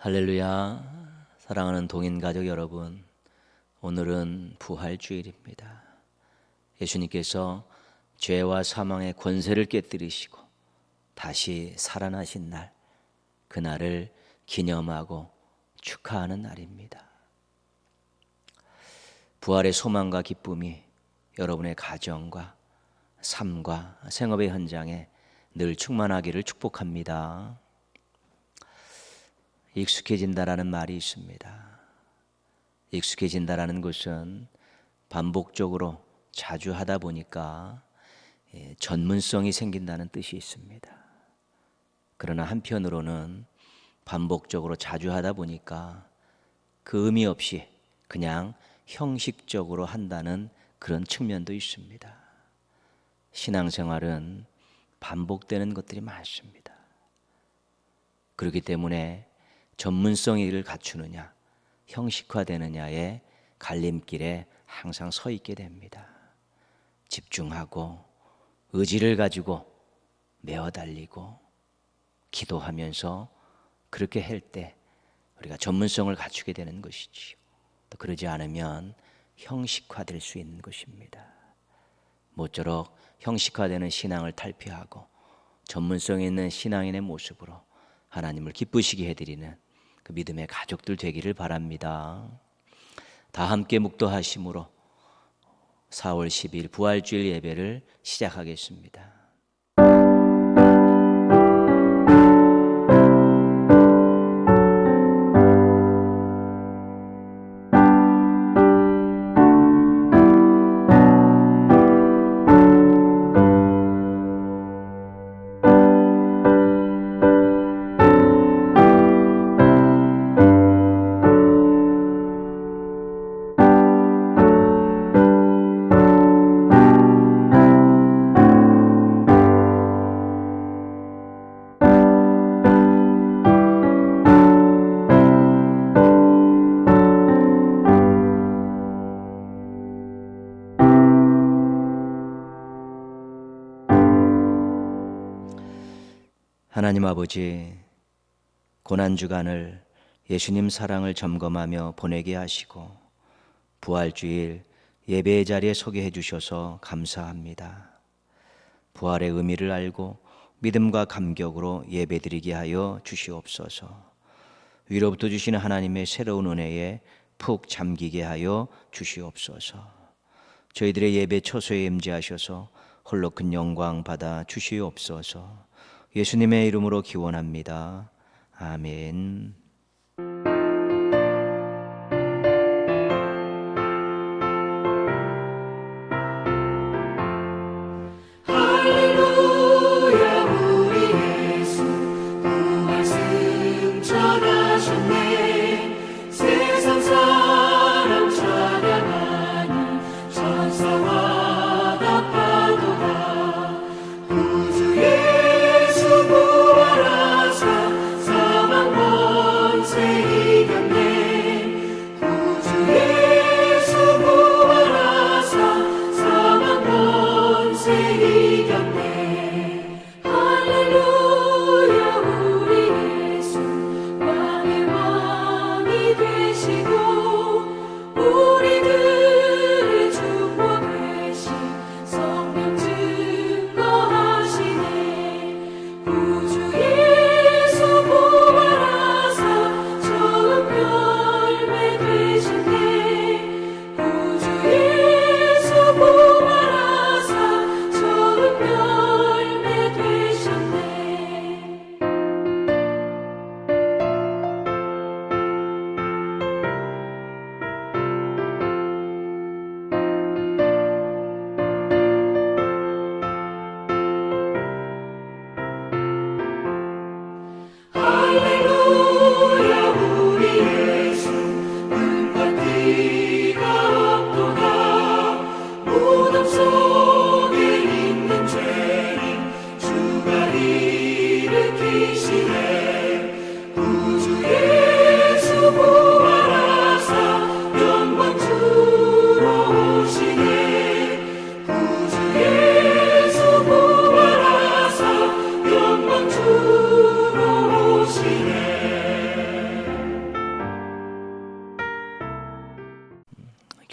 할렐루야. 사랑하는 동인가족 여러분, 오늘은 부활주일입니다. 예수님께서 죄와 사망의 권세를 깨뜨리시고 다시 살아나신 날, 그날을 기념하고 축하하는 날입니다. 부활의 소망과 기쁨이 여러분의 가정과 삶과 생업의 현장에 늘 충만하기를 축복합니다. 익숙해진다라는 말이 있습니다. 익숙해진다라는 것은 반복적으로 자주 하다 보니까 전문성이 생긴다는 뜻이 있습니다. 그러나 한편으로는 반복적으로 자주 하다 보니까 그 의미 없이 그냥 형식적으로 한다는 그런 측면도 있습니다. 신앙생활은 반복되는 것들이 많습니다. 그렇기 때문에 전문성을 갖추느냐, 형식화되느냐의 갈림길에 항상 서 있게 됩니다. 집중하고 의지를 가지고 메어 달리고 기도하면서 그렇게 할 때 우리가 전문성을 갖추게 되는 것이지요. 또 그러지 않으면 형식화될 수 있는 것입니다. 모쪼록 형식화되는 신앙을 탈피하고 전문성 있는 신앙인의 모습으로 하나님을 기쁘시게 해드리는 그 믿음의 가족들 되기를 바랍니다. 다 함께 묵도하심으로 4월 10일 부활주일 예배를 시작하겠습니다. 하나님 아버지, 고난주간을 예수님 사랑을 점검하며 보내게 하시고 부활주일 예배의 자리에 서게 해주셔서 감사합니다. 부활의 의미를 알고 믿음과 감격으로 예배드리게 하여 주시옵소서. 위로부터 주시는 하나님의 새로운 은혜에 푹 잠기게 하여 주시옵소서. 저희들의 예배 처소에 임재하셔서 홀로 큰 영광 받아 주시옵소서. 예수님의 이름으로 기원합니다. 아멘.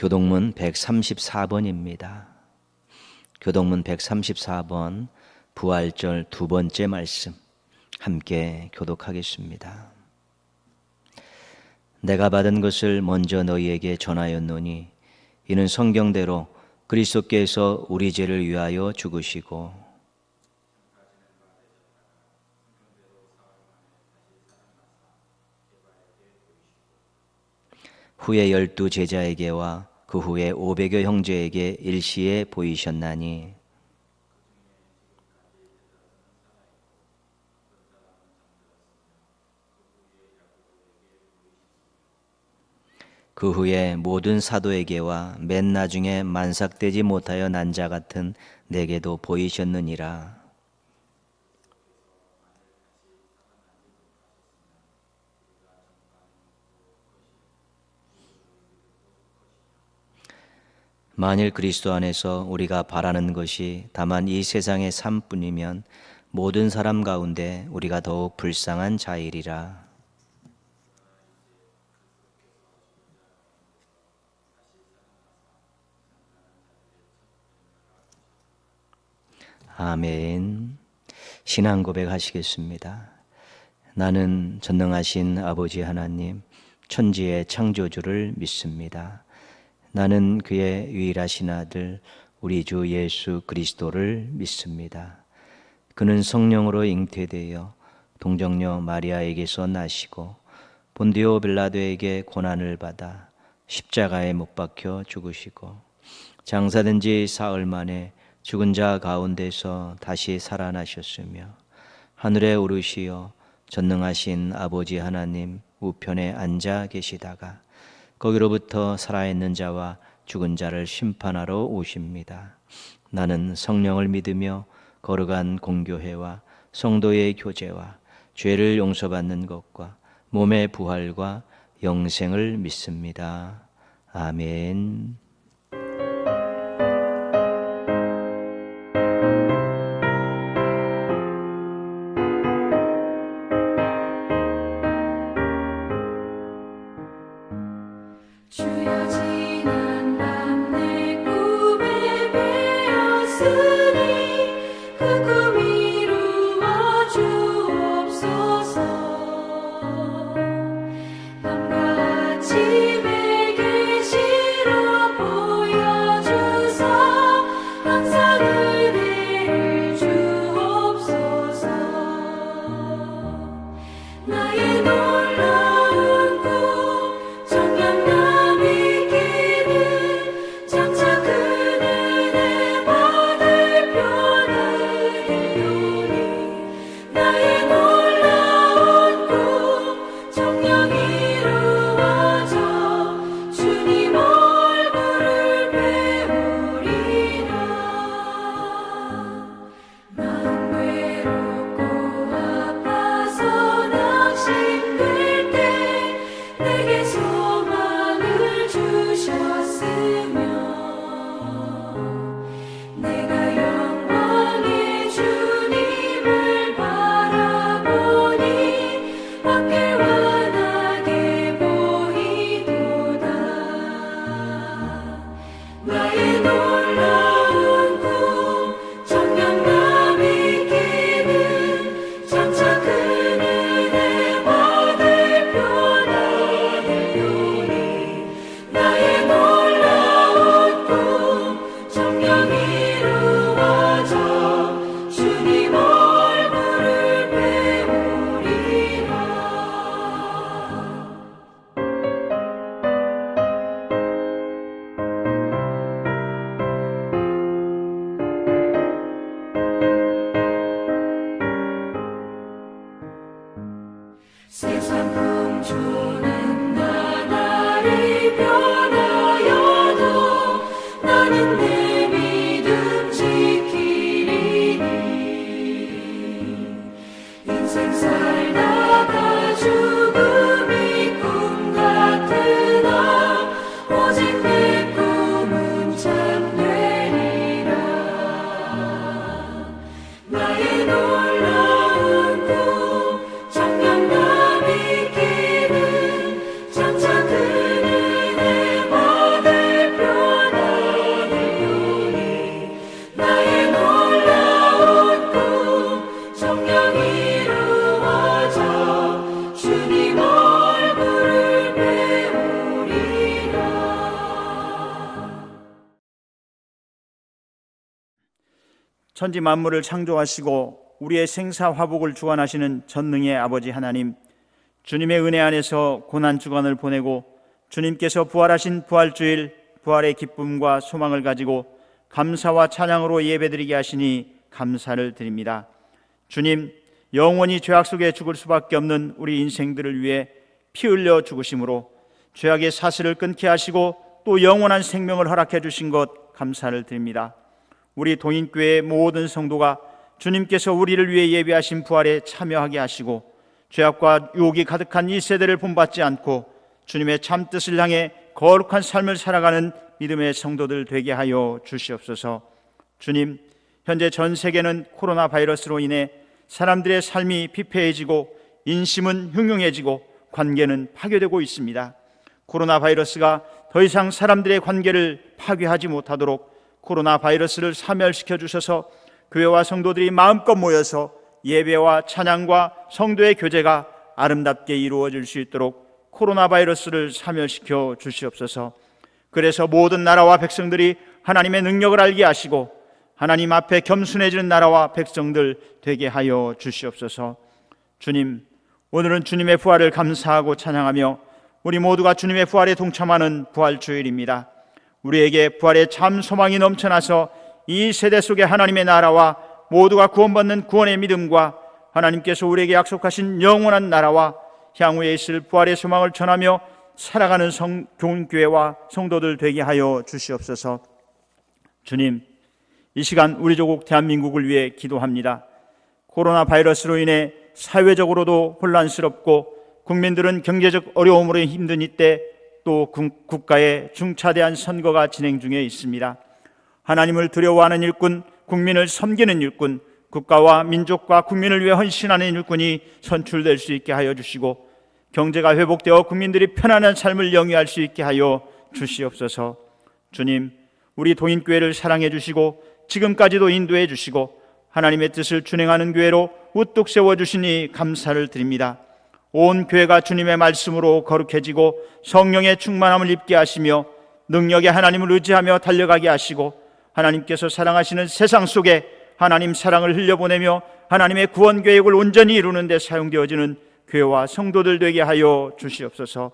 교동문 134번입니다. 교동문 134번 부활절 두 번째 말씀 함께 교독하겠습니다. 내가 받은 것을 먼저 너희에게 전하였노니 이는 성경대로 그리스도께서 우리 죄를 위하여 죽으시고 후에 12 제자에게와 그 후에 500여 형제에게 일시에 보이셨나니 그 후에 모든 사도에게와 맨 나중에 만삭되지 못하여 난 자 같은 내게도 보이셨느니라. 만일 그리스도 안에서 우리가 바라는 것이 다만 이 세상의 삶뿐이면 모든 사람 가운데 우리가 더욱 불쌍한 자이리라. 아멘. 신앙 고백하시겠습니다. 나는 전능하신 아버지 하나님, 천지의 창조주를 믿습니다. 나는 그의 유일하신 아들 우리 주 예수 그리스도를 믿습니다. 그는 성령으로 잉태되어 동정녀 마리아에게서 나시고 본디오 빌라도에게 고난을 받아 십자가에 못 박혀 죽으시고 장사된 지 사흘 만에 죽은 자 가운데서 다시 살아나셨으며 하늘에 오르시어 전능하신 아버지 하나님 우편에 앉아 계시다가 거기로부터 살아있는 자와 죽은 자를 심판하러 오십니다. 나는 성령을 믿으며 거룩한 공교회와 성도의 교제와 죄를 용서받는 것과 몸의 부활과 영생을 믿습니다. 아멘. 주여 지난 밤 내 꿈에 베었으니 그 꿈 이루어 주옵소서. 밤과 아침에 계시로 보여주사 항상 은혜를 주옵소서. 나의 놀라운 꿈 주님을 바라보니 밖을 환하게 천지 만물을 창조하시고 우리의 생사 화복을 주관하시는 전능의 아버지 하나님, 주님의 은혜 안에서 고난 주간을 보내고 주님께서 부활하신 부활주일, 부활의 기쁨과 소망을 가지고 감사와 찬양으로 예배드리게 하시니 감사를 드립니다. 주님, 영원히 죄악 속에 죽을 수밖에 없는 우리 인생들을 위해 피 흘려 죽으심으로 죄악의 사슬을 끊게 하시고 또 영원한 생명을 허락해 주신 것 감사를 드립니다. 우리 동인교회의 모든 성도가 주님께서 우리를 위해 예비하신 부활에 참여하게 하시고 죄악과 유혹이 가득한 이 세대를 본받지 않고 주님의 참뜻을 향해 거룩한 삶을 살아가는 믿음의 성도들 되게 하여 주시옵소서. 주님, 현재 전 세계는 코로나 바이러스로 인해 사람들의 삶이 피폐해지고 인심은 흉흉해지고 관계는 파괴되고 있습니다. 코로나 바이러스가 더 이상 사람들의 관계를 파괴하지 못하도록 코로나 바이러스를 사멸시켜 주셔서 교회와 성도들이 마음껏 모여서 예배와 찬양과 성도의 교제가 아름답게 이루어질 수 있도록 코로나 바이러스를 사멸시켜 주시옵소서. 그래서 모든 나라와 백성들이 하나님의 능력을 알게 하시고 하나님 앞에 겸손해지는 나라와 백성들 되게 하여 주시옵소서. 주님, 오늘은 주님의 부활을 감사하고 찬양하며 우리 모두가 주님의 부활에 동참하는 부활주일입니다. 우리에게 부활의 참 소망이 넘쳐나서 이 세대 속에 하나님의 나라와 모두가 구원받는 구원의 믿음과 하나님께서 우리에게 약속하신 영원한 나라와 향후에 있을 부활의 소망을 전하며 살아가는 교회와 성도들 되게 하여 주시옵소서. 주님, 이 시간 우리 조국 대한민국을 위해 기도합니다. 코로나 바이러스로 인해 사회적으로도 혼란스럽고 국민들은 경제적 어려움으로 힘든 이때 또 국가의 중차대한 선거가 진행 중에 있습니다. 하나님을 두려워하는 일꾼, 국민을 섬기는 일꾼, 국가와 민족과 국민을 위해 헌신하는 일꾼이 선출될 수 있게 하여 주시고 경제가 회복되어 국민들이 편안한 삶을 영위할 수 있게 하여 주시옵소서. 주님, 우리 동인교회를 사랑해 주시고 지금까지도 인도해 주시고 하나님의 뜻을 준행하는 교회로 우뚝 세워주시니 감사를 드립니다. 온 교회가 주님의 말씀으로 거룩해지고 성령의 충만함을 입게 하시며 능력의 하나님을 의지하며 달려가게 하시고 하나님께서 사랑하시는 세상 속에 하나님 사랑을 흘려보내며 하나님의 구원 계획을 온전히 이루는 데 사용되어지는 교회와 성도들 되게 하여 주시옵소서.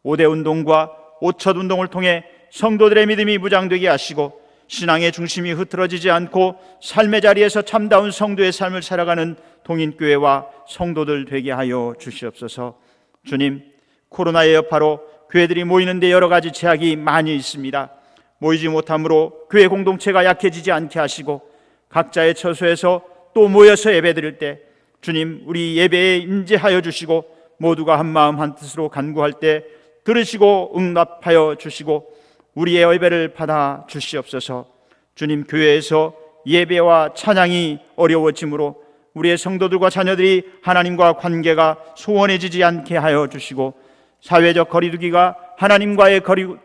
5대 운동과 5첫 운동을 통해 성도들의 믿음이 무장되게 하시고 신앙의 중심이 흐트러지지 않고 삶의 자리에서 참다운 성도의 삶을 살아가는 동인교회와 성도들 되게 하여 주시옵소서. 주님, 코로나의 여파로 교회들이 모이는 데 여러 가지 제약이 많이 있습니다. 모이지 못함으로 교회 공동체가 약해지지 않게 하시고 각자의 처소에서 또 모여서 예배드릴 때 주님, 우리 예배에 임재하여 주시고 모두가 한 마음 한 뜻으로 간구할 때 들으시고 응답하여 주시고 우리의 예배를 받아 주시옵소서. 주님, 교회에서 예배와 찬양이 어려워지므로 우리의 성도들과 자녀들이 하나님과 관계가 소원해지지 않게 하여 주시고 사회적 거리두기가 하나님과의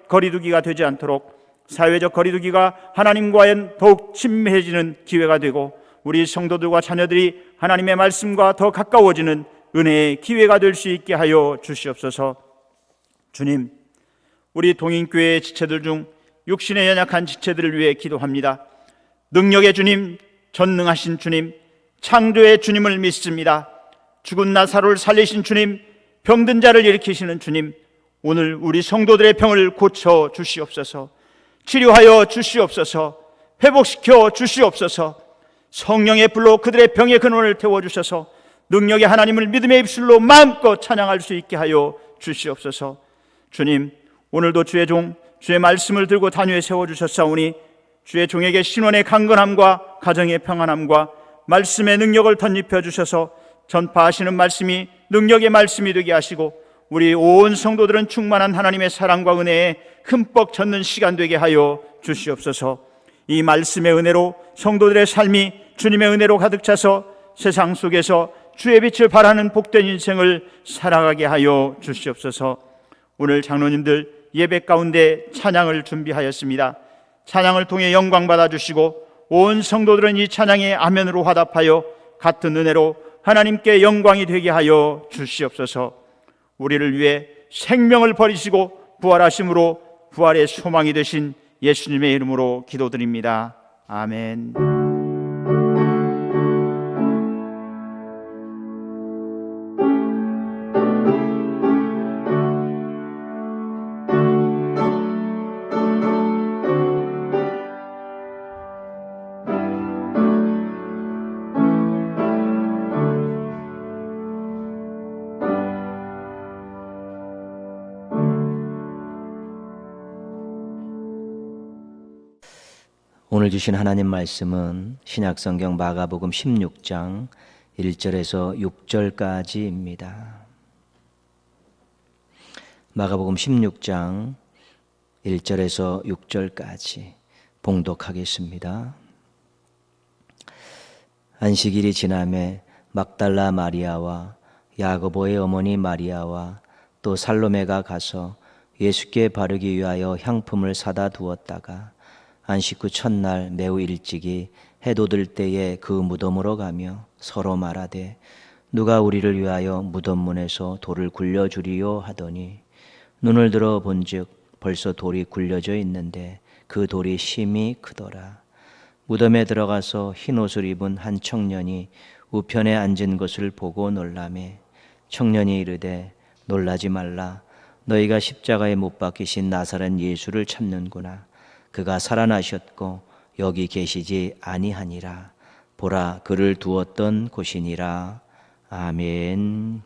거리두기가 되지 않도록 사회적 거리두기가 하나님과의 더욱 친밀해지는 기회가 되고 우리 성도들과 자녀들이 하나님의 말씀과 더 가까워지는 은혜의 기회가 될 수 있게 하여 주시옵소서. 주님, 우리 동인교회의 지체들 중 육신에 연약한 지체들을 위해 기도합니다. 능력의 주님, 전능하신 주님, 창조의 주님을 믿습니다. 죽은 나사로를 살리신 주님, 병든 자를 일으키시는 주님, 오늘 우리 성도들의 병을 고쳐 주시옵소서. 치료하여 주시옵소서. 회복시켜 주시옵소서. 성령의 불로 그들의 병의 근원을 태워주셔서 능력의 하나님을 믿음의 입술로 마음껏 찬양할 수 있게 하여 주시옵소서. 주님, 오늘도 주의 종, 주의 말씀을 들고 단위에 세워주셨사오니 주의 종에게 신원의 강건함과 가정의 평안함과 말씀의 능력을 덧입혀 주셔서 전파하시는 말씀이 능력의 말씀이 되게 하시고 우리 온 성도들은 충만한 하나님의 사랑과 은혜에 흠뻑 젖는 시간 되게 하여 주시옵소서. 이 말씀의 은혜로 성도들의 삶이 주님의 은혜로 가득 차서 세상 속에서 주의 빛을 발하는 복된 인생을 살아가게 하여 주시옵소서. 오늘 장로님들 예배 가운데 찬양을 준비하였습니다. 찬양을 통해 영광 받아주시고 온 성도들은 이 찬양에 아멘으로 화답하여 같은 은혜로 하나님께 영광이 되게 하여 주시옵소서. 우리를 위해 생명을 버리시고 부활하심으로 부활의 소망이 되신 예수님의 이름으로 기도드립니다. 아멘. 오늘 주신 하나님 말씀은 신약성경 마가복음 16장 1절에서 6절까지입니다. 마가복음 16장 1절에서 6절까지 봉독하겠습니다. 안식일이 지남에 막달라 마리아와 야고보의 어머니 마리아와 또 살로메가 가서 예수께 바르기 위하여 향품을 사다 두었다가 안식 후 첫날 매우 일찍이 해도 들 때에 그 무덤으로 가며 서로 말하되 누가 우리를 위하여 무덤 문에서 돌을 굴려주리요 하더니 눈을 들어 본즉 벌써 돌이 굴려져 있는데 그 돌이 심히 크더라. 무덤에 들어가서 흰 옷을 입은 한 청년이 우편에 앉은 것을 보고 놀라매 청년이 이르되 놀라지 말라. 너희가 십자가에 못 박히신 나사렛 예수를 찾는구나. 그가 살아나셨고 여기 계시지 아니하니라. 보라, 그를 두었던 곳이니라. 아멘.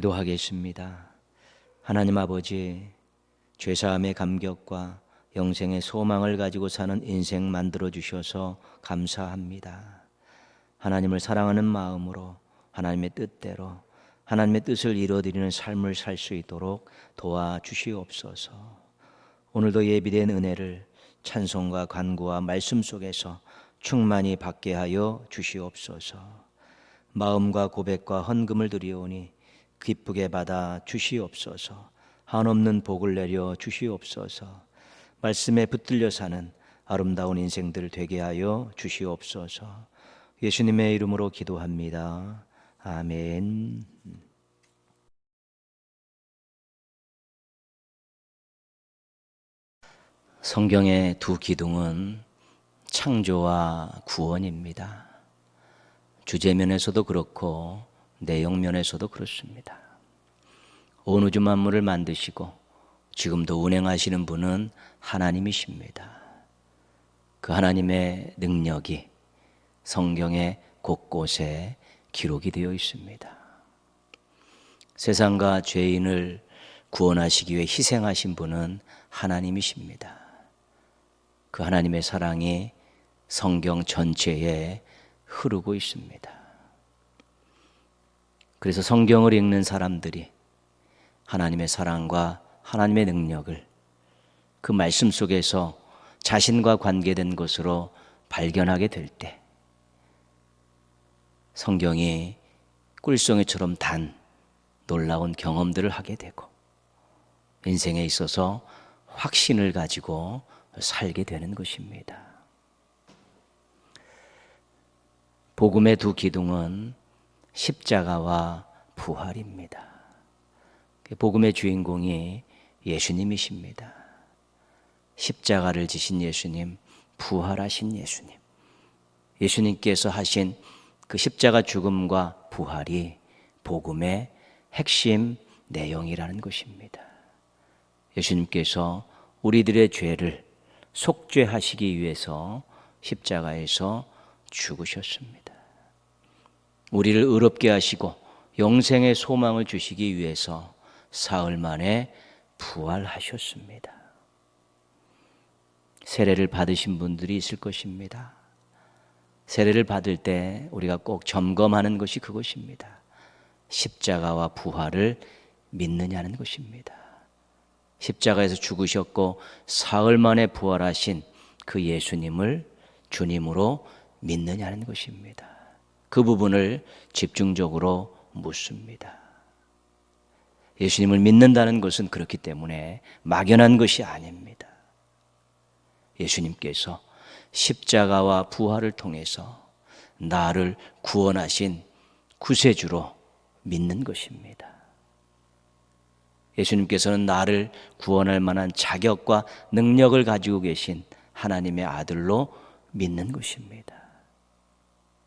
기도하겠습니다. 하나님 아버지, 죄사함의 감격과 영생의 소망을 가지고 사는 인생 만들어 주셔서 감사합니다. 하나님을 사랑하는 마음으로 하나님의 뜻대로 하나님의 뜻을 이루어드리는 삶을 살 수 있도록 도와주시옵소서. 오늘도 예비된 은혜를 찬송과 간구와 말씀 속에서 충만히 받게 하여 주시옵소서. 마음과 고백과 헌금을 드리오니 기쁘게 받아 주시옵소서. 한없는 복을 내려 주시옵소서. 말씀에 붙들려 사는 아름다운 인생들 되게 하여 주시옵소서. 예수님의 이름으로 기도합니다. 아멘. 성경의 두 기둥은 창조와 구원입니다. 주제면에서도 그렇고 내용면에서도 그렇습니다. 온 우주 만물을 만드시고 지금도 운행하시는 분은 하나님이십니다. 그 하나님의 능력이 성경의 곳곳에 기록이 되어 있습니다. 세상과 죄인을 구원하시기 위해 희생하신 분은 하나님이십니다. 그 하나님의 사랑이 성경 전체에 흐르고 있습니다. 그래서 성경을 읽는 사람들이 하나님의 사랑과 하나님의 능력을 그 말씀 속에서 자신과 관계된 것으로 발견하게 될 때 성경이 꿀송이처럼 단 놀라운 경험들을 하게 되고 인생에 있어서 확신을 가지고 살게 되는 것입니다. 복음의 두 기둥은 십자가와 부활입니다. 복음의 주인공이 예수님이십니다. 십자가를 지신 예수님, 부활하신 예수님. 예수님께서 하신 그 십자가 죽음과 부활이 복음의 핵심 내용이라는 것입니다. 예수님께서 우리들의 죄를 속죄하시기 위해서 십자가에서 죽으셨습니다. 우리를 의롭게 하시고 영생의 소망을 주시기 위해서 사흘 만에 부활하셨습니다. 세례를 받으신 분들이 있을 것입니다. 세례를 받을 때 우리가 꼭 점검하는 것이 그것입니다. 십자가와 부활을 믿느냐는 것입니다. 십자가에서 죽으셨고 사흘 만에 부활하신 그 예수님을 주님으로 믿느냐는 것입니다. 그 부분을 집중적으로 묻습니다. 예수님을 믿는다는 것은 그렇기 때문에 막연한 것이 아닙니다. 예수님께서 십자가와 부활을 통해서 나를 구원하신 구세주로 믿는 것입니다. 예수님께서는 나를 구원할 만한 자격과 능력을 가지고 계신 하나님의 아들로 믿는 것입니다.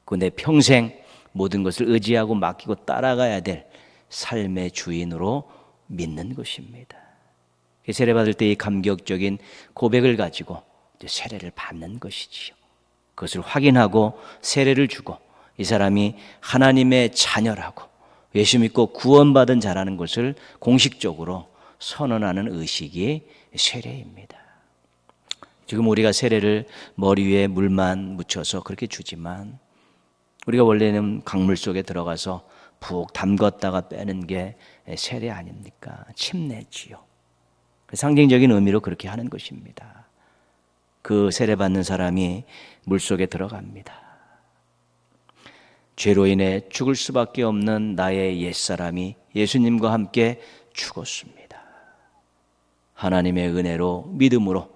그 내 평생 모든 것을 의지하고 맡기고 따라가야 될 삶의 주인으로 믿는 것입니다. 세례받을 때 이 감격적인 고백을 가지고 세례를 받는 것이지요. 그것을 확인하고 세례를 주고 이 사람이 하나님의 자녀라고 예수 믿고 구원받은 자라는 것을 공식적으로 선언하는 의식이 세례입니다. 지금 우리가 세례를 머리 위에 물만 묻혀서 그렇게 주지만 우리가 원래는 강물 속에 들어가서 푹 담궜다가 빼는 게 세례 아닙니까? 침례지요. 상징적인 의미로 그렇게 하는 것입니다. 그 세례받는 사람이 물속에 들어갑니다. 죄로 인해 죽을 수밖에 없는 나의 옛사람이 예수님과 함께 죽었습니다. 하나님의 은혜로 믿음으로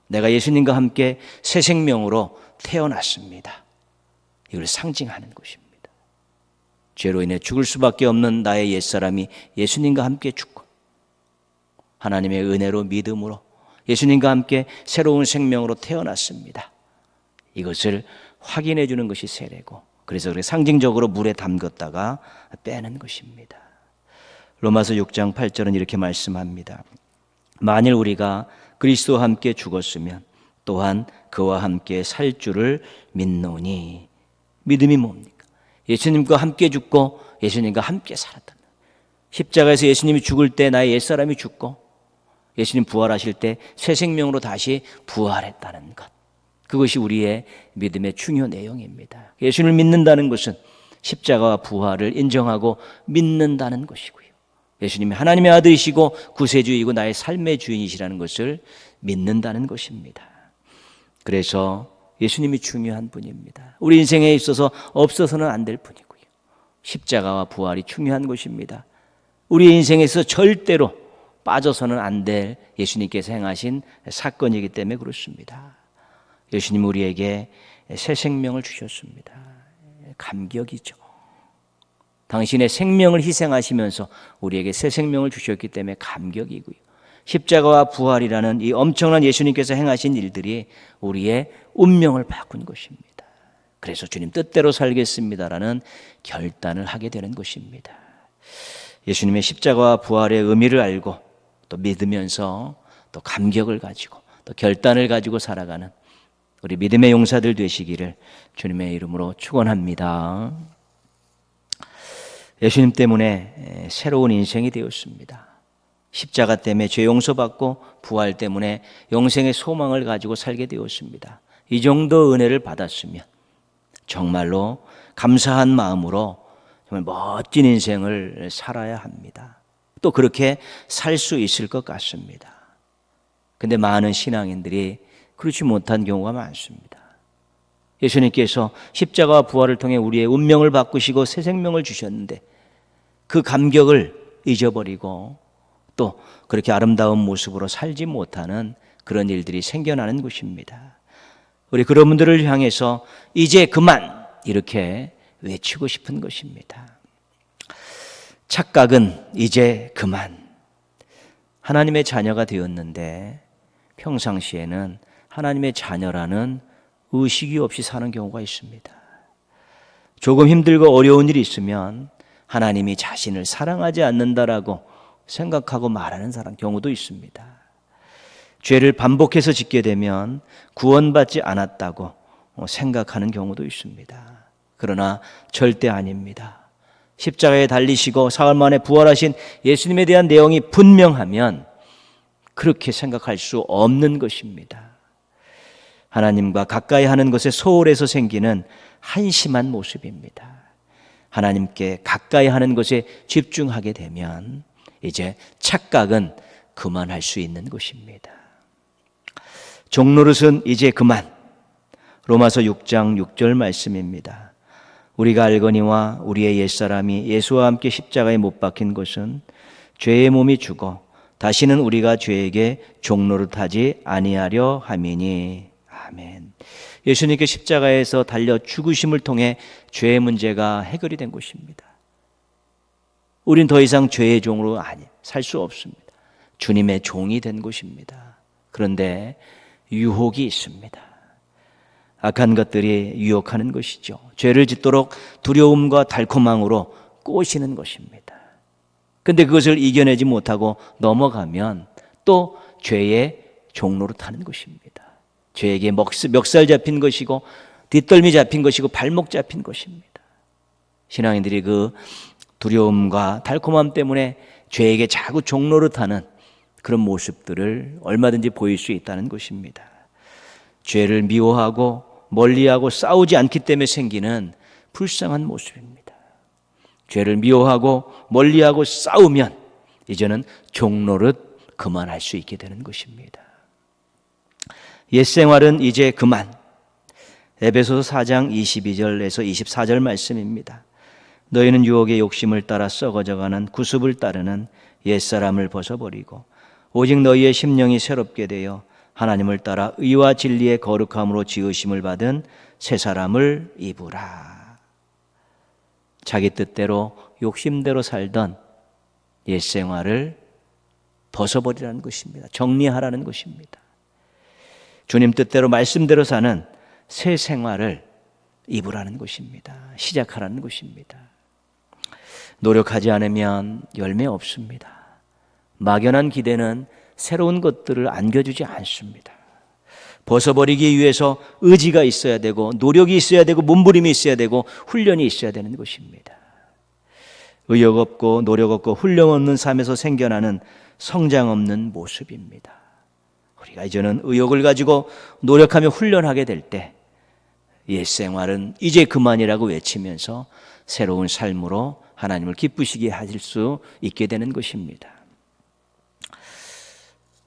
내가 예수님과 함께 새 생명으로 태어났습니다. 이걸 상징하는 것입니다. 죄로 인해 죽을 수밖에 없는 나의 옛사람이 예수님과 함께 죽고 하나님의 은혜로 믿음으로 예수님과 함께 새로운 생명으로 태어났습니다. 이것을 확인해 주는 것이 세례고 그래서 상징적으로 물에 담궜다가 빼는 것입니다. 로마서 6장 8절은 이렇게 말씀합니다. 만일 우리가 그리스도와 함께 죽었으면 또한 그와 함께 살 줄을 믿노니. 믿음이 뭡니까? 예수님과 함께 죽고 예수님과 함께 살았다. 십자가에서 예수님이 죽을 때 나의 옛사람이 죽고 예수님 부활하실 때 새 생명으로 다시 부활했다는 것. 그것이 우리의 믿음의 중요 내용입니다. 예수님을 믿는다는 것은 십자가와 부활을 인정하고 믿는다는 것이고요. 예수님이 하나님의 아들이시고 구세주이고 나의 삶의 주인이시라는 것을 믿는다는 것입니다. 그래서 예수님이 중요한 분입니다. 우리 인생에 있어서 없어서는 안 될 분이고요. 십자가와 부활이 중요한 것입니다. 우리 인생에서 절대로 빠져서는 안 될 예수님께서 행하신 사건이기 때문에 그렇습니다. 예수님 우리에게 새 생명을 주셨습니다. 감격이죠. 당신의 생명을 희생하시면서 우리에게 새 생명을 주셨기 때문에 감격이고요. 십자가와 부활이라는 이 엄청난 예수님께서 행하신 일들이 우리의 운명을 바꾼 것입니다. 그래서 주님 뜻대로 살겠습니다라는 결단을 하게 되는 것입니다. 예수님의 십자가와 부활의 의미를 알고 또 믿으면서 또 감격을 가지고 또 결단을 가지고 살아가는 우리 믿음의 용사들 되시기를 주님의 이름으로 축원합니다. 예수님 때문에 새로운 인생이 되었습니다. 십자가 때문에 죄 용서받고 부활 때문에 영생의 소망을 가지고 살게 되었습니다. 이 정도 은혜를 받았으면 정말로 감사한 마음으로 정말 멋진 인생을 살아야 합니다. 또 그렇게 살 수 있을 것 같습니다. 근데 많은 신앙인들이 그렇지 못한 경우가 많습니다. 예수님께서 십자가와 부활을 통해 우리의 운명을 바꾸시고 새 생명을 주셨는데 그 감격을 잊어버리고 또 그렇게 아름다운 모습으로 살지 못하는 그런 일들이 생겨나는 것입니다. 우리 그런 분들을 향해서 이제 그만 이렇게 외치고 싶은 것입니다. 착각은 이제 그만. 하나님의 자녀가 되었는데 평상시에는 하나님의 자녀라는 의식이 없이 사는 경우가 있습니다. 조금 힘들고 어려운 일이 있으면 하나님이 자신을 사랑하지 않는다라고 생각하고 말하는 사람 경우도 있습니다. 죄를 반복해서 짓게 되면 구원받지 않았다고 생각하는 경우도 있습니다. 그러나 절대 아닙니다. 십자가에 달리시고 사흘 만에 부활하신 예수님에 대한 내용이 분명하면 그렇게 생각할 수 없는 것입니다. 하나님과 가까이 하는 것에 소홀해서 생기는 한심한 모습입니다. 하나님께 가까이 하는 것에 집중하게 되면 이제 착각은 그만할 수 있는 것입니다. 종노릇은 이제 그만. 로마서 6장 6절 말씀입니다. 우리가 알거니와 우리의 옛사람이 예수와 함께 십자가에 못 박힌 것은 죄의 몸이 죽어 다시는 우리가 죄에게 종노릇하지 아니하려 함이니. 아멘. 예수님께 십자가에서 달려 죽으심을 통해 죄의 문제가 해결이 된 것입니다. 우린 더 이상 죄의 종으로 살 수 없습니다. 주님의 종이 된 것입니다. 그런데 유혹이 있습니다. 악한 것들이 유혹하는 것이죠. 죄를 짓도록 두려움과 달콤함으로 꼬시는 것입니다. 그런데 그것을 이겨내지 못하고 넘어가면 또 죄의 종로로 타는 것입니다. 죄에게 멱살 잡힌 것이고 뒷덜미 잡힌 것이고 발목 잡힌 것입니다. 신앙인들이 그 두려움과 달콤함 때문에 죄에게 자꾸 종로로 타는 그런 모습들을 얼마든지 보일 수 있다는 것입니다. 죄를 미워하고 멀리하고 싸우지 않기 때문에 생기는 불쌍한 모습입니다. 죄를 미워하고 멀리하고 싸우면 이제는 종노릇 그만할 수 있게 되는 것입니다. 옛 생활은 이제 그만. 에베소서 4장 22절에서 24절 말씀입니다. 너희는 유혹의 욕심을 따라 썩어져가는 구습을 따르는 옛사람을 벗어버리고 오직 너희의 심령이 새롭게 되어 하나님을 따라 의와 진리의 거룩함으로 지으심을 받은 새 사람을 입으라. 자기 뜻대로 욕심대로 살던 옛 생활을 벗어버리라는 것입니다. 정리하라는 것입니다. 주님 뜻대로 말씀대로 사는 새 생활을 입으라는 것입니다. 시작하라는 것입니다. 노력하지 않으면 열매 없습니다. 막연한 기대는 새로운 것들을 안겨주지 않습니다. 벗어버리기 위해서 의지가 있어야 되고 노력이 있어야 되고 몸부림이 있어야 되고 훈련이 있어야 되는 것입니다. 의욕 없고 노력 없고 훈련 없는 삶에서 생겨나는 성장 없는 모습입니다. 우리가 이제는 의욕을 가지고 노력하며 훈련하게 될 때 옛 생활은 이제 그만이라고 외치면서 새로운 삶으로 하나님을 기쁘시게 하실 수 있게 되는 것입니다.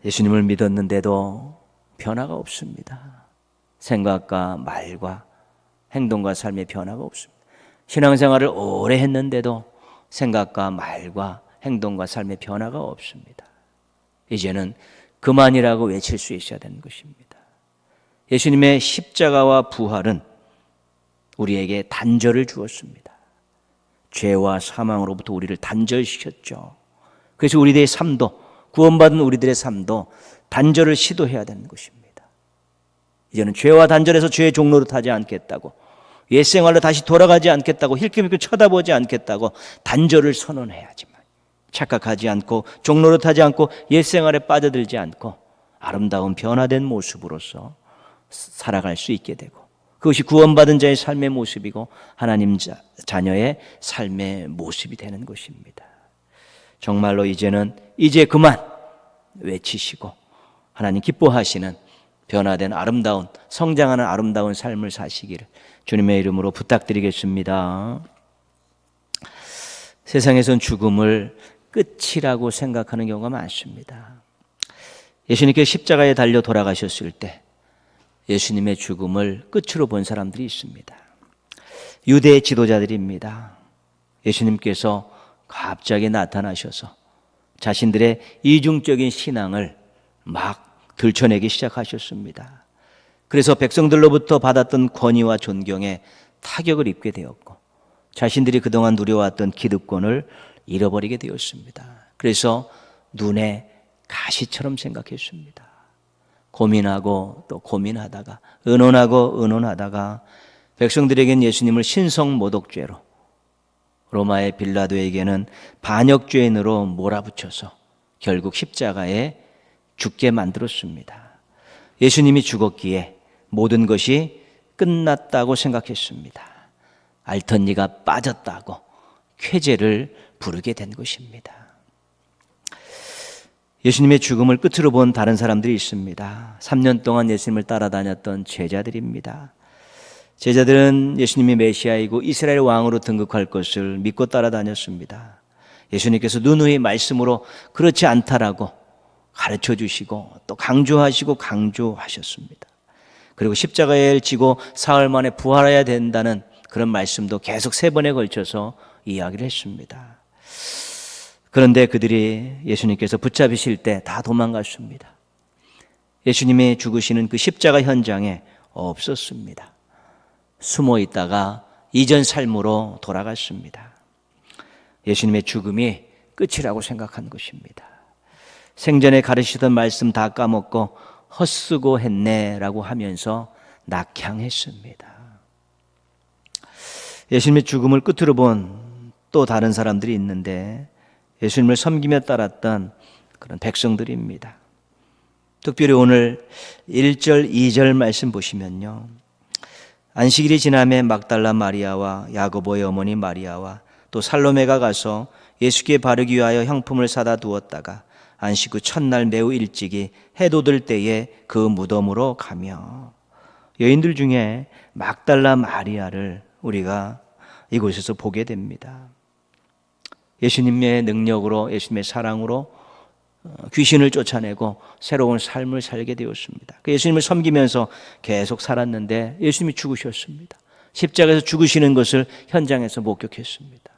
예수님을 믿었는데도 변화가 없습니다. 생각과 말과 행동과 삶의 변화가 없습니다. 신앙생활을 오래 했는데도 생각과 말과 행동과 삶의 변화가 없습니다. 이제는 그만이라고 외칠 수 있어야 되는 것입니다. 예수님의 십자가와 부활은 우리에게 단절을 주었습니다. 죄와 사망으로부터 우리를 단절시켰죠. 그래서 우리들의 삶도, 구원받은 우리들의 삶도 단절을 시도해야 되는 것입니다. 이제는 죄와 단절해서 죄의 종로로 타지 않겠다고, 옛 생활로 다시 돌아가지 않겠다고, 힐끔힐끔 쳐다보지 않겠다고 단절을 선언해야지만 착각하지 않고 종로로 타지 않고 옛 생활에 빠져들지 않고 아름다운 변화된 모습으로서 살아갈 수 있게 되고 그것이 구원받은 자의 삶의 모습이고 하나님 자녀의 삶의 모습이 되는 것입니다. 정말로 이제 그만 외치시고 하나님 기뻐하시는 변화된 아름다운, 성장하는 아름다운 삶을 사시기를 주님의 이름으로 부탁드리겠습니다. 세상에선 죽음을 끝이라고 생각하는 경우가 많습니다. 예수님께서 십자가에 달려 돌아가셨을 때 예수님의 죽음을 끝으로 본 사람들이 있습니다. 유대 지도자들입니다. 예수님께서 갑자기 나타나셔서 자신들의 이중적인 신앙을 막 들춰내기 시작하셨습니다. 그래서 백성들로부터 받았던 권위와 존경에 타격을 입게 되었고 자신들이 그동안 누려왔던 기득권을 잃어버리게 되었습니다. 그래서 눈에 가시처럼 생각했습니다. 고민하고 또 고민하다가 의논하다가 백성들에겐 예수님을 신성모독죄로, 로마의 빌라도에게는 반역죄인으로 몰아붙여서 결국 십자가에 죽게 만들었습니다. 예수님이 죽었기에 모든 것이 끝났다고 생각했습니다. 알턴니가 빠졌다고 쾌재를 부르게 된 것입니다. 예수님의 죽음을 끝으로 본 다른 사람들이 있습니다. 3년 동안 예수님을 따라다녔던 제자들입니다. 제자들은 예수님이 메시아이고 이스라엘 왕으로 등극할 것을 믿고 따라다녔습니다. 예수님께서 누누이 말씀으로 그렇지 않다라고 가르쳐 주시고 또 강조하셨습니다. 그리고 십자가에 지고 사흘 만에 부활해야 된다는 그런 말씀도 계속 3번에 걸쳐서 이야기를 했습니다. 그런데 그들이 예수님께서 붙잡으실 때 다 도망갔습니다. 예수님이 죽으시는 그 십자가 현장에 없었습니다. 숨어 있다가 이전 삶으로 돌아갔습니다. 예수님의 죽음이 끝이라고 생각한 것입니다. 생전에 가르치던 말씀 다 까먹고 헛쓰고 했네라고 하면서 낙향했습니다. 예수님의 죽음을 끝으로 본 또 다른 사람들이 있는데 예수님을 섬기며 따랐던 그런 백성들입니다. 특별히 오늘 1절, 2절 말씀 보시면요. 안식일이 지남에 막달라 마리아와 야고보의 어머니 마리아와 또 살로메가 가서 예수께 바르기 위하여 향품을 사다 두었다가 안식 후 첫날 매우 일찍이 해도 들 때에 그 무덤으로 가며, 여인들 중에 막달라 마리아를 우리가 이곳에서 보게 됩니다. 예수님의 능력으로, 예수님의 사랑으로 귀신을 쫓아내고 새로운 삶을 살게 되었습니다. 예수님을 섬기면서 계속 살았는데 예수님이 죽으셨습니다. 십자가에서 죽으시는 것을 현장에서 목격했습니다.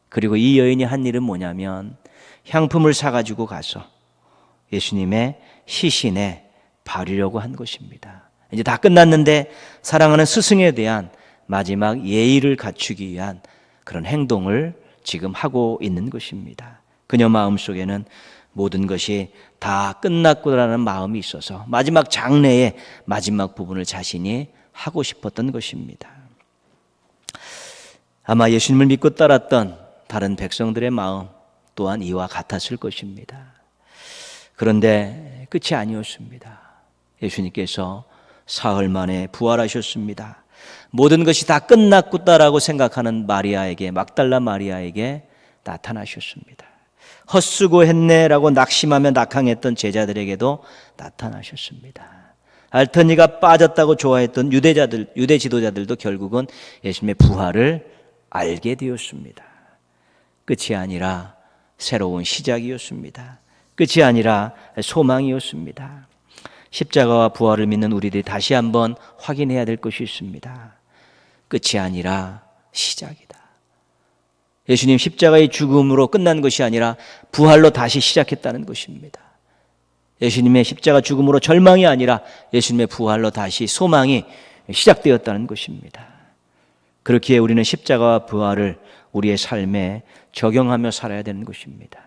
그리고 이 여인이 한 일은 뭐냐면 향품을 사가지고 가서 예수님의 시신에 바르려고 한 것입니다. 이제 다 끝났는데 사랑하는 스승에 대한 마지막 예의를 갖추기 위한 그런 행동을 지금 하고 있는 것입니다. 그녀 마음속에는 모든 것이 다 끝났구나라는 마음이 있어서 마지막 장례의 마지막 부분을 자신이 하고 싶었던 것입니다. 아마 예수님을 믿고 따랐던 다른 백성들의 마음 또한 이와 같았을 것입니다. 그런데 끝이 아니었습니다. 예수님께서 사흘 만에 부활하셨습니다. 모든 것이 다 끝났구나라고 생각하는 마리아에게, 막달라 마리아에게 나타나셨습니다. 헛수고 했네라고 낙심하며 낙항했던 제자들에게도 나타나셨습니다. 알턴니가 빠졌다고 좋아했던 유대 지도자들도 결국은 예수님의 부활을 알게 되었습니다. 끝이 아니라 새로운 시작이었습니다. 끝이 아니라 소망이었습니다. 십자가와 부활을 믿는 우리들이 다시 한번 확인해야 될 것이 있습니다. 끝이 아니라 시작이다. 예수님 십자가의 죽음으로 끝난 것이 아니라 부활로 다시 시작했다는 것입니다. 예수님의 십자가 죽음으로 절망이 아니라 예수님의 부활로 다시 소망이 시작되었다는 것입니다. 그렇기에 우리는 십자가와 부활을 우리의 삶에 적용하며 살아야 되는 것입니다.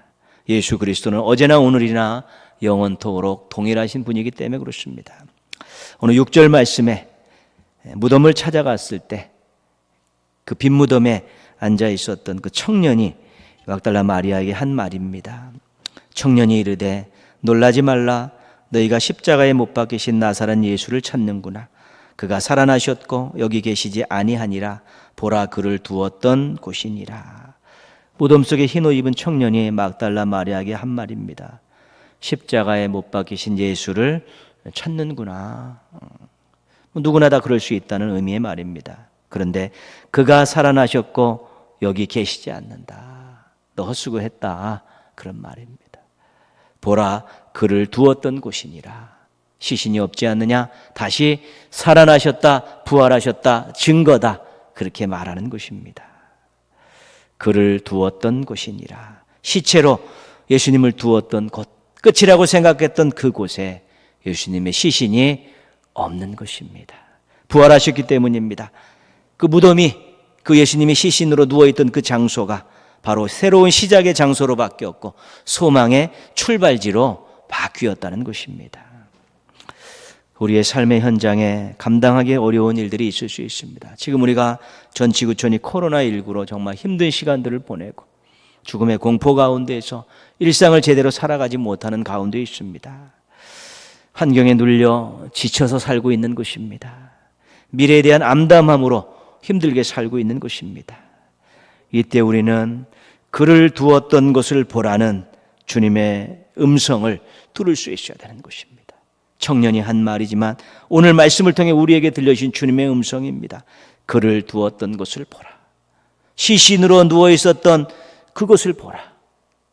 예수 그리스도는 어제나 오늘이나 영원토록 동일하신 분이기 때문에 그렇습니다. 오늘 6절 말씀에 무덤을 찾아갔을 때 그 빈 무덤에 앉아 있었던 그 청년이 막달라 마리아에게 한 말입니다. 청년이 이르되 놀라지 말라, 너희가 십자가에 못 박히신 나사렛 예수를 찾는구나. 그가 살아나셨고 여기 계시지 아니하니라. 보라, 그를 두었던 곳이니라. 무덤 속에 흰 옷 입은 청년이 막달라 마리아에게 한 말입니다. 십자가에 못 박히신 예수를 찾는구나. 누구나 다 그럴 수 있다는 의미의 말입니다. 그런데 그가 살아나셨고 여기 계시지 않는다. 너 헛수고했다. 그런 말입니다. 보라, 그를 두었던 곳이니라. 시신이 없지 않느냐? 다시 살아나셨다, 부활하셨다, 증거다. 그렇게 말하는 것입니다. 그를 두었던 곳이니라. 시체로 예수님을 두었던 곳, 끝이라고 생각했던 그곳에 예수님의 시신이 없는 것입니다. 부활하셨기 때문입니다. 그 무덤이 그 예수님이 시신으로 누워있던 그 장소가 바로 새로운 시작의 장소로 바뀌었고 소망의 출발지로 바뀌었다는 것입니다. 우리의 삶의 현장에 감당하기 어려운 일들이 있을 수 있습니다. 지금 우리가 전 지구촌이 코로나19로 정말 힘든 시간들을 보내고 죽음의 공포 가운데에서 일상을 제대로 살아가지 못하는 가운데 있습니다. 환경에 눌려 지쳐서 살고 있는 것입니다. 미래에 대한 암담함으로 힘들게 살고 있는 것입니다. 이때 우리는 그를 두었던 것을 보라는 주님의 음성을 들을 수 있어야 되는 것입니다. 청년이 한 말이지만 오늘 말씀을 통해 우리에게 들려주신 주님의 음성입니다. 그를 두었던 것을 보라. 시신으로 누워 있었던 그것을 보라.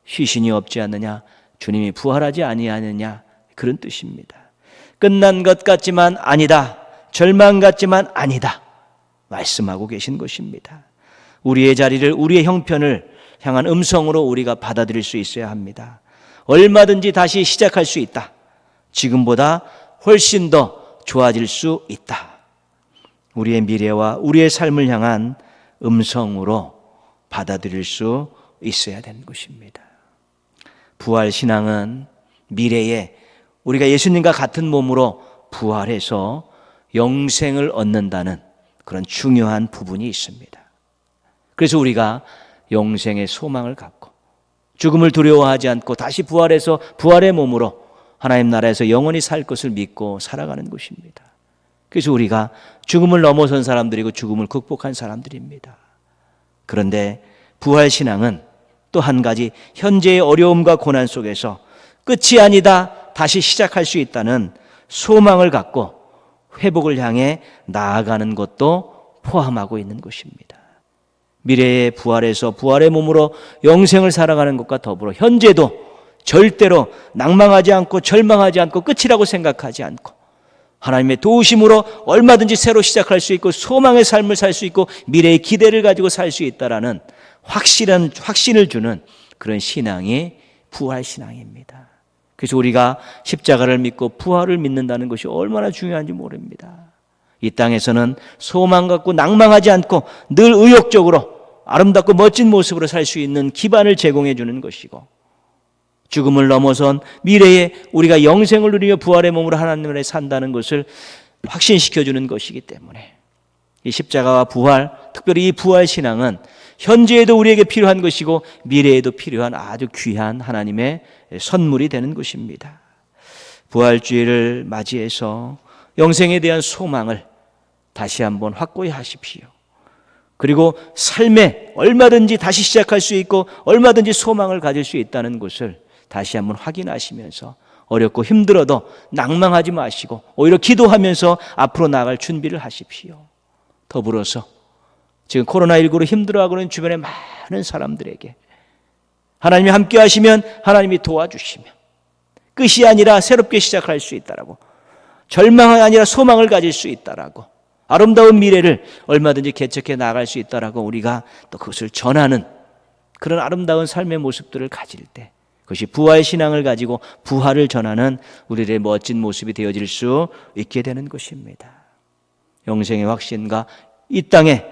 시신이 없지 않느냐? 주님이 부활하지 아니하느냐? 그런 뜻입니다. 끝난 것 같지만 아니다. 절망 같지만 아니다. 말씀하고 계신 것입니다. 우리의 자리를, 우리의 형편을 향한 음성으로 우리가 받아들일 수 있어야 합니다. 얼마든지 다시 시작할 수 있다. 지금보다 훨씬 더 좋아질 수 있다. 우리의 미래와 우리의 삶을 향한 음성으로 받아들일 수 있어야 되는 것입니다. 부활신앙은 미래에 우리가 예수님과 같은 몸으로 부활해서 영생을 얻는다는 그런 중요한 부분이 있습니다. 그래서 우리가 영생의 소망을 갖고 죽음을 두려워하지 않고 다시 부활해서 부활의 몸으로 하나님 나라에서 영원히 살 것을 믿고 살아가는 것입니다. 그래서 우리가 죽음을 넘어선 사람들이고 죽음을 극복한 사람들입니다. 그런데 부활신앙은 또 한 가지 현재의 어려움과 고난 속에서 끝이 아니다, 다시 시작할 수 있다는 소망을 갖고 회복을 향해 나아가는 것도 포함하고 있는 것입니다. 미래의 부활에서 부활의 몸으로 영생을 살아가는 것과 더불어 현재도 절대로 낭망하지 않고 절망하지 않고 끝이라고 생각하지 않고 하나님의 도우심으로 얼마든지 새로 시작할 수 있고 소망의 삶을 살 수 있고 미래의 기대를 가지고 살 수 있다라는 확신을 주는 그런 신앙이 부활신앙입니다. 그래서 우리가 십자가를 믿고 부활을 믿는다는 것이 얼마나 중요한지 모릅니다. 이 땅에서는 소망 갖고 낭망하지 않고 늘 의욕적으로 아름답고 멋진 모습으로 살 수 있는 기반을 제공해 주는 것이고 죽음을 넘어선 미래에 우리가 영생을 누리며 부활의 몸으로 하나님 나라에 산다는 것을 확신시켜 주는 것이기 때문에 이 십자가와 부활, 특별히 이 부활신앙은 현재에도 우리에게 필요한 것이고 미래에도 필요한 아주 귀한 하나님의 선물이 되는 것입니다. 부활주의를 맞이해서 영생에 대한 소망을 다시 한번 확고히 하십시오. 그리고 삶에 얼마든지 다시 시작할 수 있고 얼마든지 소망을 가질 수 있다는 것을 다시 한번 확인하시면서 어렵고 힘들어도 낭망하지 마시고 오히려 기도하면서 앞으로 나아갈 준비를 하십시오. 더불어서 지금 코로나19로 힘들어하고 있는 주변의 많은 사람들에게 하나님이 함께 하시면 하나님이 도와주시면 끝이 아니라 새롭게 시작할 수 있다라고, 절망이 아니라 소망을 가질 수 있다라고, 아름다운 미래를 얼마든지 개척해 나갈 수 있다라고 우리가 또 그것을 전하는 그런 아름다운 삶의 모습들을 가질 때 그것이 부활 신앙을 가지고 부활을 전하는 우리의 멋진 모습이 되어질 수 있게 되는 것입니다. 영생의 확신과 이 땅에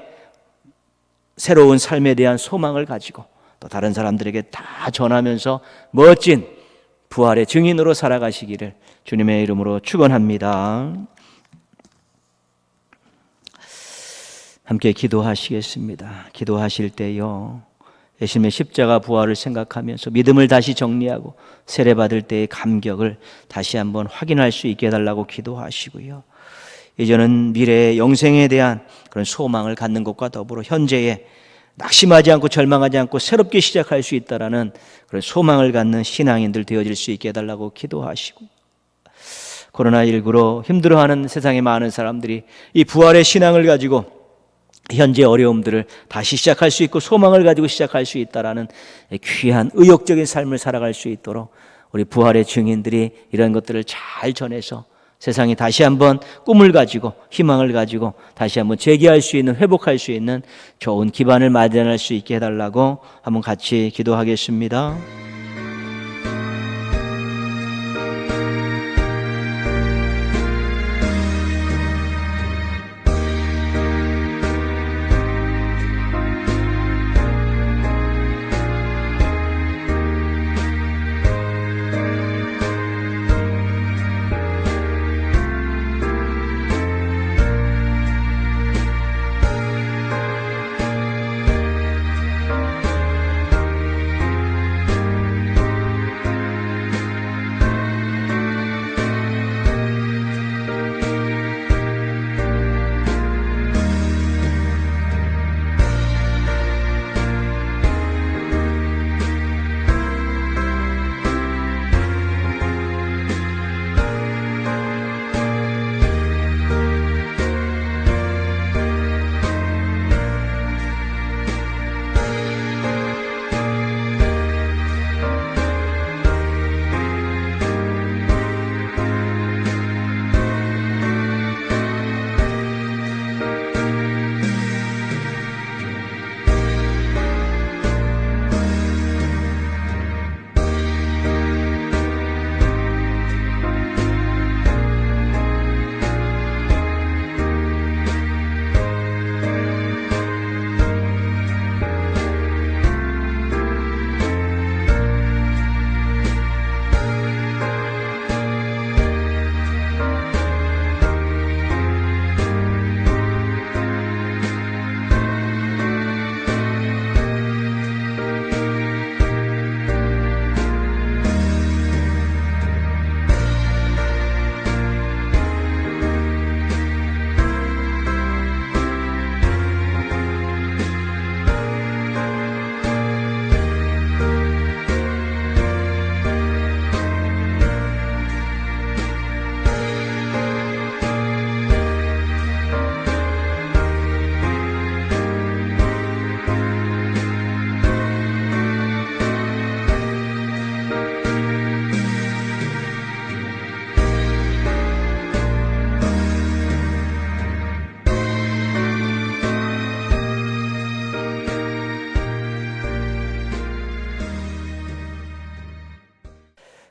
새로운 삶에 대한 소망을 가지고 또 다른 사람들에게 다 전하면서 멋진 부활의 증인으로 살아가시기를 주님의 이름으로 축원합니다. 함께 기도하시겠습니다. 기도하실 때요, 예수님의 십자가 부활을 생각하면서 믿음을 다시 정리하고 세례받을 때의 감격을 다시 한번 확인할 수 있게 해달라고 기도하시고요. 이제는 미래의 영생에 대한 그런 소망을 갖는 것과 더불어 현재에 낙심하지 않고 절망하지 않고 새롭게 시작할 수 있다라는 그런 소망을 갖는 신앙인들 되어질 수 있게 해달라고 기도하시고, 코로나19로 힘들어하는 세상의 많은 사람들이 이 부활의 신앙을 가지고 현재 어려움들을 다시 시작할 수 있고 소망을 가지고 시작할 수 있다라는 귀한 의욕적인 삶을 살아갈 수 있도록 우리 부활의 증인들이 이런 것들을 잘 전해서 세상이 다시 한번 꿈을 가지고 희망을 가지고 다시 한번 재기할 수 있는, 회복할 수 있는 좋은 기반을 마련할 수 있게 해달라고 한번 같이 기도하겠습니다.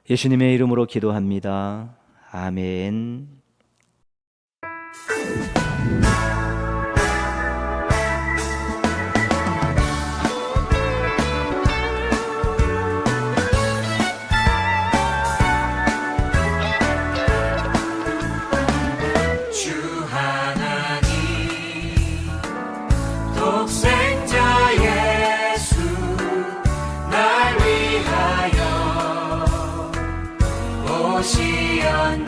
예수님의 이름으로 기도합니다. 아멘. 주 하나님 독생자 예수 날 위하여 오시었네.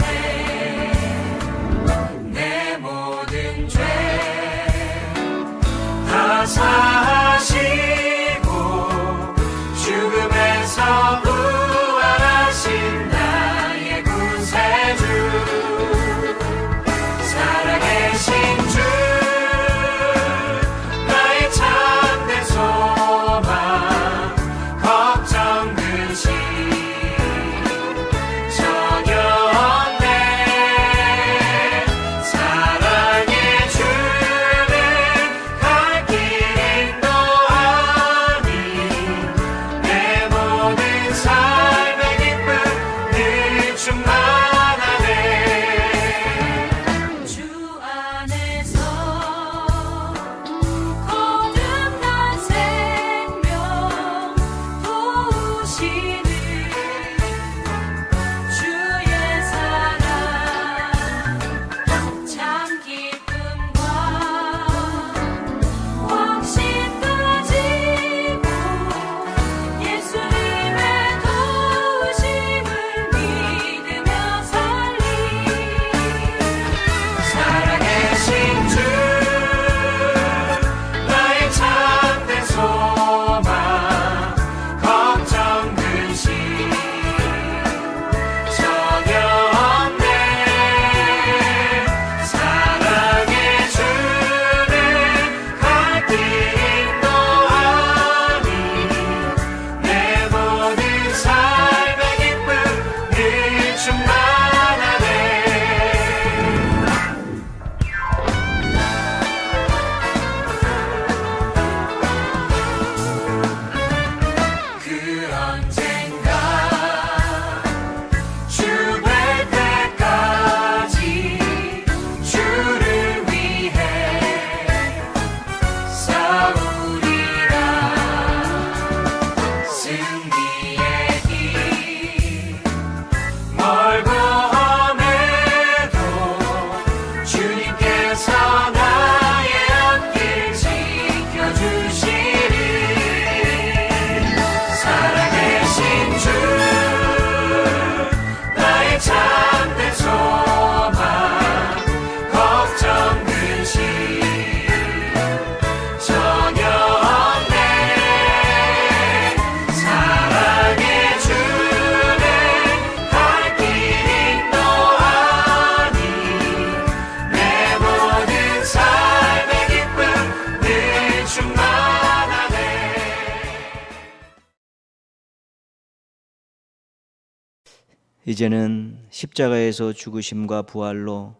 이제는 십자가에서 죽으심과 부활로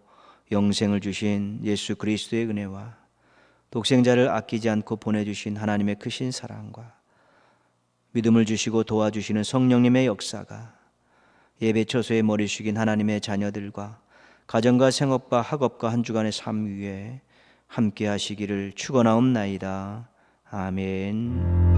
영생을 주신 예수 그리스도의 은혜와 독생자를 아끼지 않고 보내주신 하나님의 크신 사랑과 믿음을 주시고 도와주시는 성령님의 역사가 예배 처소에 머리 숙인 하나님의 자녀들과 가정과 생업과 학업과 한 주간의 삶 위에 함께 하시기를 축원하옵나이다. 아멘.